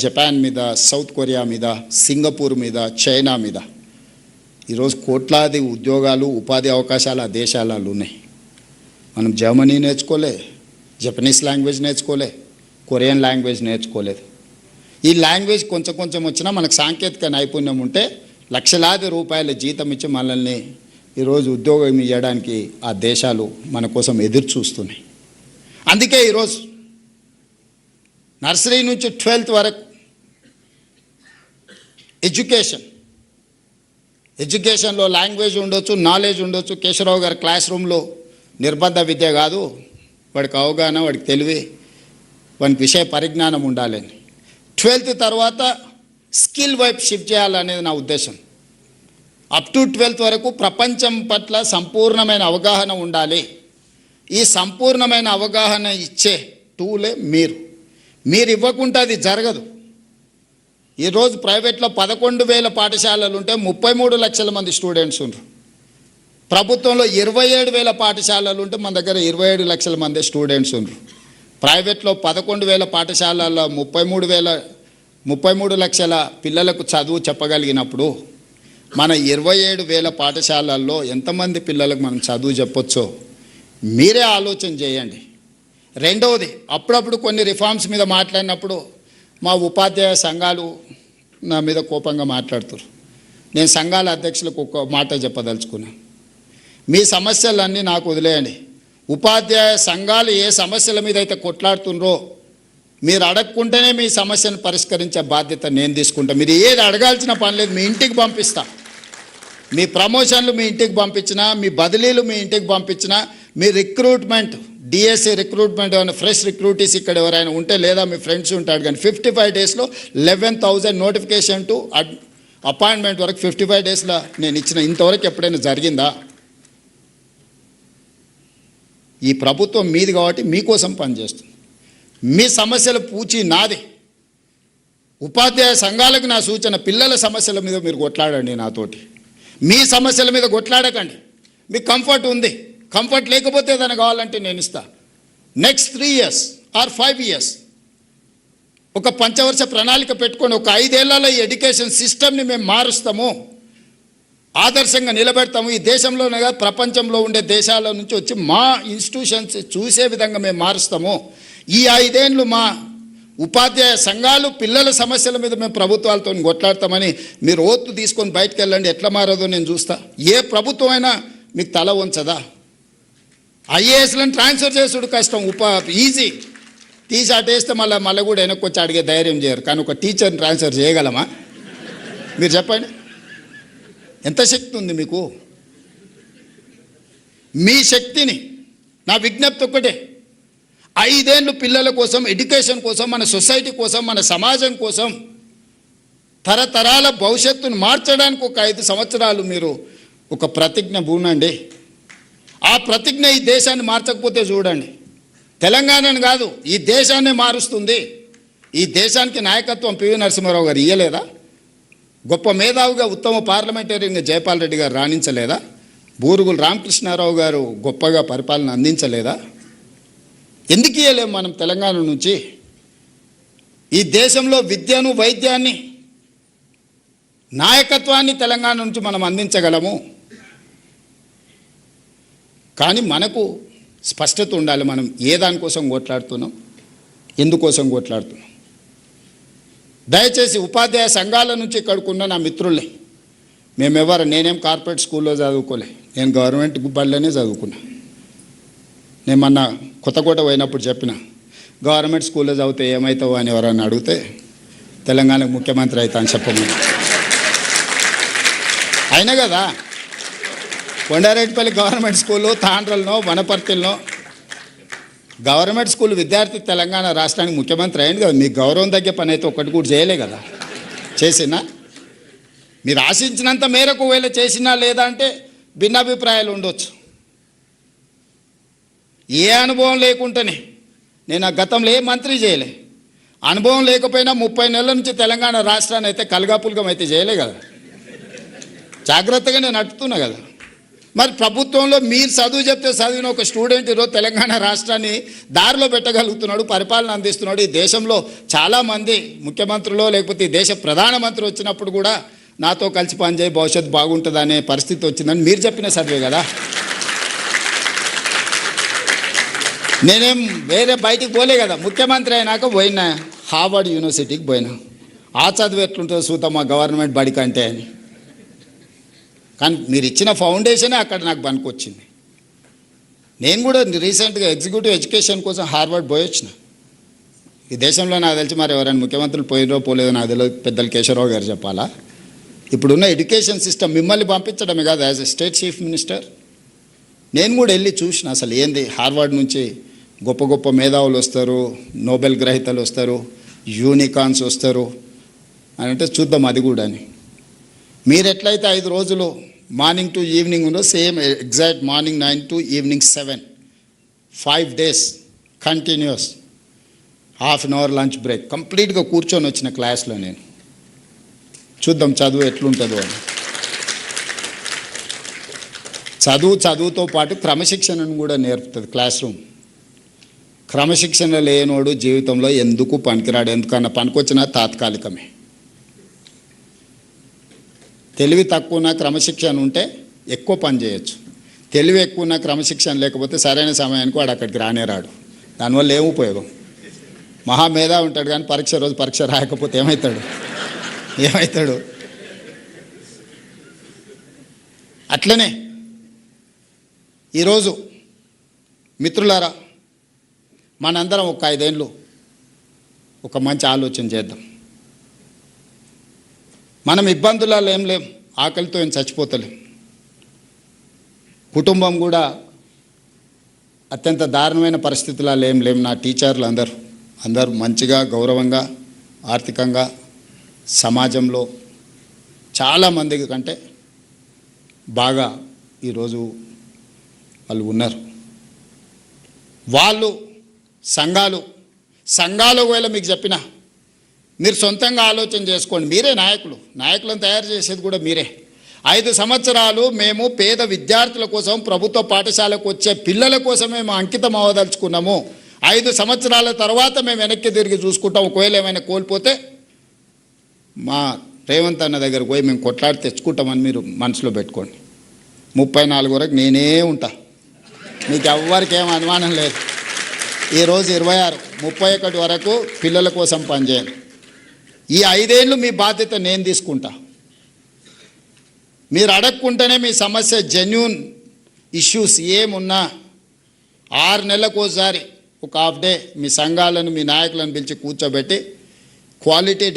Japan మీద, south Korea మీద, Singapore మీద, చైనా మీద ఈరోజు కోట్లాది ఉద్యోగాలు, ఉపాధి అవకాశాలు ఆ దేశాలలో ఉన్నాయి. మనం జర్మనీ నేర్చుకోలే, జపనీస్ లాంగ్వేజ్ నేర్చుకోలే, కొరియన్ లాంగ్వేజ్ నేర్చుకోలేదు. ఈ లాంగ్వేజ్ కొంచెం కొంచెం వచ్చినా మనకు సాంకేతిక నైపుణ్యం ఉంటే లక్షలాది రూపాయల జీతం ఇచ్చి మనల్ని ఈరోజు ఉద్యోగం ఇవ్వడానికి ఆ దేశాలు మన కోసం ఎదురు చూస్తున్నాయి. అందుకే ఈరోజు నర్సరీ నుంచి 12th వరకు ఎడ్యుకేషన్లో లాంగ్వేజ్ ఉండొచ్చు, నాలెడ్జ్ ఉండొచ్చు. కేశవరావు గారి క్లాస్ రూమ్లో నిర్బంధ విద్య కాదు, వాడికి అవగాహన, వాడికి తెలివి, వానికి విషయ పరిజ్ఞానం ఉండాలని. 12th తర్వాత స్కిల్ వైపు షిఫ్ట్ చేయాలనేది నా ఉద్దేశం. అప్ టు 12th వరకు ప్రపంచం పట్ల సంపూర్ణమైన అవగాహన ఉండాలి. ఈ సంపూర్ణమైన అవగాహన ఇచ్చే టూలే మీరు ఇవ్వకుండా అది జరగదు. ఈరోజు ప్రైవేట్లో 11,000 పాఠశాలలు ఉంటే 33 లక్షల మంది స్టూడెంట్స్ ఉన్నారు. ప్రభుత్వంలో 27,000 పాఠశాలలు ఉంటే మన దగ్గర 27 లక్షల మంది స్టూడెంట్స్ ఉన్నారు. ప్రైవేట్లో 11,000 పాఠశాలల్లో 33 లక్షల పిల్లలకు చదువు చెప్పగలిగినప్పుడు మన 27,000 పాఠశాలల్లో ఎంతమంది పిల్లలకు మనం చదువు చెప్పొచ్చో మీరే ఆలోచన చేయండి. రెండవది, అప్పుడప్పుడు కొన్ని రిఫార్మ్స్ మీద మాట్లాడినప్పుడు మా ఉపాధ్యాయ సంఘాలు నా మీద కోపంగా మాట్లాడుతారు. నేను సంఘాల అధ్యక్షులకు ఒక మాట చెప్పదలుచుకున్నాను. మీ సమస్యలన్నీ నాకు వదిలేయండి. ఉపాధ్యాయ సంఘాలు ఏ సమస్యల మీద అయితే కొట్లాడుతున్నారో మీరు అడగకుంటేనే మీ సమస్యను పరిష్కరించే బాధ్యత నేను తీసుకుంటా. మీరు ఏది అడగాల్సిన పని లేదు, మీ ఇంటికి పంపిస్తా. మీ ప్రమోషన్లు మీ ఇంటికి పంపించినా, మీ బదిలీలు మీ ఇంటికి పంపించినా, మీ రిక్రూట్మెంట్, డిఎస్సి రిక్రూట్మెంట్ ఏమైనా ఫ్రెష్ రిక్రూటీస్ ఇక్కడ ఎవరైనా ఉంటే, లేదా మీ ఫ్రెండ్స్ ఉంటాడు కానీ 55 డేస్లో 11,000 నోటిఫికేషన్ టు అపాయింట్మెంట్ వరకు 55 డేస్లో నేను ఇచ్చిన. ఇంతవరకు ఎప్పుడైనా జరిగిందా? ఈ ప్రభుత్వం మీది కాబట్టి మీకోసం పనిచేస్తుంది. మీ సమస్యల పూచి నాది. ఉపాధ్యాయ సంఘాలకు నా సూచన, పిల్లల సమస్యల మీద మీరు కొట్లాడండి నాతోటి. మీ సమస్యల మీద కొట్లాడకండి. మీకు కంఫర్ట్ ఉంది, కంఫర్ట్ లేకపోతే ఏదైనా కావాలంటే నేను ఇస్తా. నెక్స్ట్ 3 years ఆర్ 5 years ఒక పంచవర్ష ప్రణాళిక పెట్టుకొని ఒక 5 ఏళ్లలో ఈ ఎడ్యుకేషన్ సిస్టమ్ని మేము మారుస్తాము, ఆదర్శంగా నిలబెడతాము. ఈ దేశంలోనే కాదు ప్రపంచంలో ఉండే దేశాల నుంచి వచ్చి మా ఇన్స్టిట్యూషన్స్ చూసే విధంగా మేము మారుస్తాము. ఈ 5 ఏళ్ళు మా ఉపాధ్యాయ సంఘాలు పిల్లల సమస్యల మీద మేము ప్రభుత్వాలతో కొట్లాడతామని మీరు ఓత్తు తీసుకొని బయటకు వెళ్ళండి. ఎట్లా మారదో నేను చూస్తా. ఏ ప్రభుత్వం అయినా మీకు తల వంచదా? ఐఏఎస్లను ట్రాన్స్ఫర్ చేసుడు కష్టం, ఈజీ. తీసి అటేస్తే మళ్ళీ కూడా వెనక్కి వచ్చి అడిగే ధైర్యం చేయరు. కానీ ఒక టీచర్ని ట్రాన్స్ఫర్ చేయగలమా? మీరు చెప్పండి, ఎంత శక్తి ఉంది మీకు? మీ శక్తిని, నా విజ్ఞప్తి ఒక్కటే, 5 ఏళ్ళు పిల్లల కోసం, ఎడ్యుకేషన్ కోసం, మన సొసైటీ కోసం, మన సమాజం కోసం, తరతరాల భవిష్యత్తును మార్చడానికి ఒక 5 సంవత్సరాలు మీరు ఒక ప్రతిజ్ఞ పూనండి. ఆ ప్రతిజ్ఞ ఈ దేశాన్ని మార్చకపోతే చూడండి, తెలంగాణను కాదు ఈ దేశాన్ని మారుస్తుంది. ఈ దేశానికి నాయకత్వం పివి నరసింహారావు గారు ఇయ్యలేదా? గొప్ప మేధావిగా, ఉత్తమ పార్లమెంటరీగా జయపాల్ రెడ్డి గారు రాణించలేదా? బూరుగుల రామకృష్ణారావు గారు గొప్పగా పరిపాలన అందించలేదా? ఎందుకు ఇయ్యలేము మనం తెలంగాణ నుంచి? ఈ దేశంలో విద్యను, వైద్యాన్ని, నాయకత్వాన్ని తెలంగాణ నుంచి మనం అందించగలము. కానీ మనకు స్పష్టత ఉండాలి, మనం ఏ దానికోసం కొట్లాడుతున్నాం, ఎందుకోసం కొట్లాడుతున్నాం. దయచేసి ఉపాధ్యాయ సంఘాల నుంచి ఇక్కడికున్న నా మిత్రుల్ని, నేనేం కార్పొరేట్ స్కూల్లో చదువుకోలే, నేను గవర్నమెంట్ బడిలోనే చదువుకున్నా. నేను మొన్న కొత్తకోట పోయినప్పుడు చెప్పిన, గవర్నమెంట్ స్కూల్లో చదివితే ఏమవుతావు అని ఎవరన్నా అడిగితే తెలంగాణకు ముఖ్యమంత్రి అవుతా అని చెప్పమని. అయినా కదా కొండారెడ్డిపల్లి గవర్నమెంట్ స్కూలు, తాండ్రలనో, వనపర్తిలో గవర్నమెంట్ స్కూల్ విద్యార్థి తెలంగాణ రాష్ట్రానికి ముఖ్యమంత్రి అయింది కదా. మీకు గౌరవం తగ్గే పని అయితే ఒక్కటి కూడా చేయలే కదా. చేసినా మీరు ఆశించినంత మేరకు వేళ చేసినా లేదా అంటే భిన్నాభిప్రాయాలు ఉండొచ్చు. ఏ అనుభవం లేకుండానే, నేను ఆ గతంలో ఏ మంత్రి చేయలే, అనుభవం లేకపోయినా 30 నెలల నుంచి తెలంగాణ రాష్ట్రాన్ని అయితే కలగాపులగం అయితే చేయలే కదా. జాగ్రత్తగా నేను అట్టుతున్నా కదా. మరి ప్రభుత్వంలో మీరు చదువు చెప్తే చదివిన ఒక స్టూడెంట్ ఈరోజు తెలంగాణ రాష్ట్రాన్ని దారిలో పెట్టగలుగుతున్నాడు, పరిపాలన అందిస్తున్నాడు. ఈ దేశంలో చాలామంది ముఖ్యమంత్రులు లేకపోతే ఈ దేశ ప్రధానమంత్రి వచ్చినప్పుడు కూడా నాతో కలిసి పనిచేయి భవిష్యత్తు బాగుంటుంది అనే పరిస్థితి వచ్చిందని మీరు చెప్పిన చదివే కదా. నేనేం వేరే బయటికి పోలే కదా, ముఖ్యమంత్రి అయినాక పోయినా హార్వర్డ్ యూనివర్సిటీకి పోయినా. ఆ చదువు ఎట్లుంటుందో చూద్దాం మా గవర్నమెంట్ బడి కంటే అని. కానీ మీరు ఇచ్చిన ఫౌండేషనే అక్కడ నాకు పనికొచ్చింది. నేను కూడా రీసెంట్గా ఎగ్జిక్యూటివ్ ఎడ్యుకేషన్ కోసం హార్వర్డ్ పోయి వచ్చిన. ఈ దేశంలో నాకు తెలిసి మరి ఎవరైనా ముఖ్యమంత్రులు పోయినో పోలేదో నాకు తెలియదు, పెద్దలు కేశవరావు గారు చెప్పాలా. ఇప్పుడున్న ఎడ్యుకేషన్ సిస్టమ్ మిమ్మల్ని పంపించడమే కాదు, as a state chief minister నేను కూడా వెళ్ళి చూసిన అసలు ఏంది. హార్వర్డ్ నుంచి గొప్ప గొప్ప మేధావులు వస్తారు, నోబెల్ గ్రహీతలు వస్తారు, యూనికాన్స్ వస్తారు అని అంటే చూద్దాం అది కూడా అని. మీరు ఎట్లయితే 5 రోజులు మార్నింగ్ టు ఈవినింగ్ ఉందో same exact morning 9 to evening 7 5 days continuous, ½ an hour lunch break, కంప్లీట్గా కూర్చొని వచ్చిన క్లాస్లో నేను. చూద్దాం చదువు ఎట్లుంటుందో అని. చదువుతో పాటు క్రమశిక్షణను కూడా నేర్పుతుంది క్లాస్ రూమ్. క్రమశిక్షణ లేనోడు జీవితంలో ఎందుకు పనికిరాడు, ఎందుకన్నా పనికొచ్చినా తాత్కాలికమే. తెలివి తక్కువ క్రమశిక్షణ ఉంటే ఎక్కువ పని చేయొచ్చు. తెలివి ఎక్కువ క్రమశిక్షణ లేకపోతే సరైన సమయానికి వాడు అక్కడికి రానే రాడు. దానివల్ల ఏం ఉపయోగం. మహామేధా ఉంటాడు కానీ పరీక్ష రోజు పరీక్ష రాయకపోతే ఏమవుతాడు. అట్లనే ఈరోజు మిత్రులారా మనందరం ఒక 5 ఏళ్ళు ఒక మంచి ఆలోచన చేద్దాం. మనం ఇబ్బందులలో ఏం లేం, ఆకలితో ఏం చచ్చిపోతలేం. కుటుంబం కూడా అత్యంత దారుణమైన పరిస్థితులలో ఏం లేం. నా టీచర్లు అందరూ మంచిగా గౌరవంగా ఆర్థికంగా సమాజంలో చాలామంది కంటే బాగా ఈరోజు వాళ్ళు ఉన్నారు. వాళ్ళు సంఘాలు ఒకవేళ మీకు చెప్పిన మీరు సొంతంగా ఆలోచన చేసుకోండి. మీరే నాయకులను తయారు చేసేది కూడా మీరే. 5 సంవత్సరాలు మేము పేద విద్యార్థుల కోసం ప్రభుత్వ పాఠశాలకు వచ్చే పిల్లల కోసమే మేము అంకితం అవ్వదలుచుకున్నాము. 5 సంవత్సరాల తర్వాత మేము వెనక్కి తిరిగి చూసుకుంటాం. ఒకవేళ ఏమైనా కోల్పోతే మా రేవంత్ అన్న దగ్గరకు పోయి మేము కొట్లాడి తెచ్చుకుంటామని మీరు మనసులో పెట్టుకోండి. 34 వరకు నేనే ఉంటా, మీకు ఎవ్వరికి ఏం అనుమానం లేదు. ఈరోజు 26, 31 వరకు పిల్లల కోసం పనిచేయండి. ఈ 5 ఏళ్ళు మీ బాధ్యత నేను తీసుకుంటా. మీరు అడగకుండానే మీ సమస్య జెన్యూన్ ఇష్యూస్ ఏమున్నా 6 నెలలకు ఒకసారి ఒక ½ డే మీ సంఘాలను మీ నాయకులను పిలిచి కూర్చోబెట్టి క్వాలిటీ